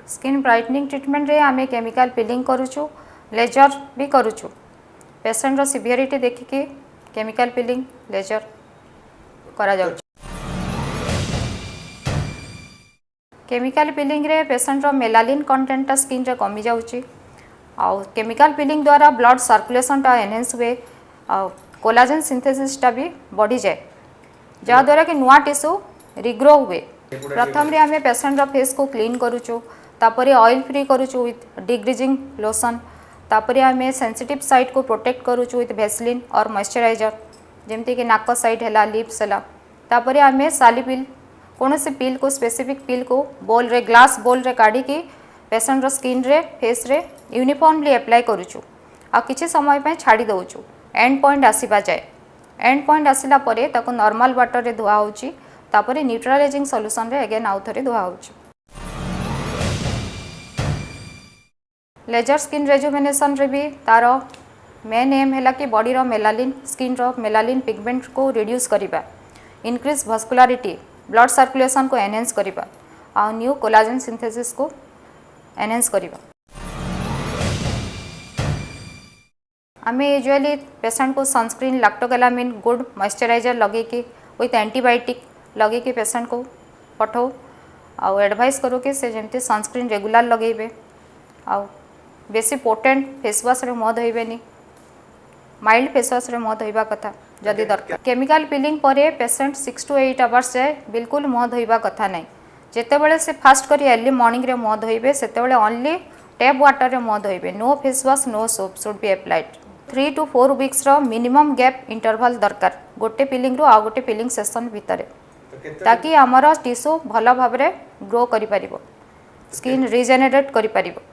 Skin brightening treatment रे आमे chemical पिलिंग करूछु, laser भी करूछु। पेशेंट रो सिवियरिटी देखिके केमिकल पिलिंग लेजर करा जाउछ। केमिकल पिलिंग रे पेशेंट रो मेलानिन कंटेंट स्किन रे कमी जाउची। आउ केमिकल पिलिंग द्वारा ब्लड सर्कुलेशन टा एनहेंस हुए, आउ कोलाजन सिंथेसिस टा भी बढ़ी जाए, जहाँ द्वारा कि नुआ टिश्यू रिग्रो हुए। प्रथम रे आमे पेशेंट रो फेस को क्लीन करूछु, तापरे ऑयल फ्री करूछु विथ डिग्रीजिंग लोशन, तापरे आमे सेंसिटिव साइट को प्रोटेक्ट करूछु विथ वेसलिन और मॉइस्चराइजर, जेमती कि नाक साइड हैला, लिप्स हैला। तापरे आमे सालिपिल कौन से पिल को स्पेसिफिक पिल को बोल रे ग्लास बोल रे काढ़ी की पेशेंट रो स्किन रे फेस रे यूनिफॉर्मली अप्लाई करूछु आ किछि समय पे छाड़ी दउछु। एंड पॉइंट आसीबा जाए, एंड पॉइंट आसिला परे ताको नॉर्मल वाटर रे धुआ होउची, तापरे न्यूट्रलाइजिंग सॉल्यूशन रे अगेन आउ थरे धुआ होउची। लेजर स्किन रेजुवेनेशन रे भी तार मेन एम हैला कि बॉडी रो मेलानिन स्किन रो मेलानिन पिगमेंट को रिड्यूस करिबा, इंक्रीज वास्कुलारिटी ब्लड सर्कुलेशन को एनहेंस करिबा आ न्यू कोलाजन सिंथेसिस को एनहेंस करिबा। आमे यूजुअली पेशेंट को सनस्क्रीन लैक्टोगैलामिन गुड मॉइस्चराइजर लगे कि विथ एंटीबायोटिक लगे कि पेशेंट को पठाओ आउ एडवाइस करो कि से जमती सनस्क्रीन रेगुलर लगेबे आउ बेसी पोटेंट फेस वाश रे मुह धोइबेनी, माइल्ड फेस वाश रे मुह धोइबा कथा जदि दरकार। केमिकल पिलिंग परे पेशेंट 6 to 8 आवर्स जाए बिल्कुल मुह धोइबा कथा नहीं। जेतेबेले से फास्ट करी अर्ली मॉर्निंग रे मुह धोइबे सेतेबेले ओनली टैप वाटर रे मुह धोइबे, no face wash no soap should be applied. 3 to 4 weeks रो मिनिमम गैप इंटरवल दरकार गोटे पिलिंग रो आ गोटे पिलिंग सेशन भितरे, ताकि हमर टिश्यू भल भाव रे ग्रो करि परिबो, स्किन रिजेनरेट करि परिबो।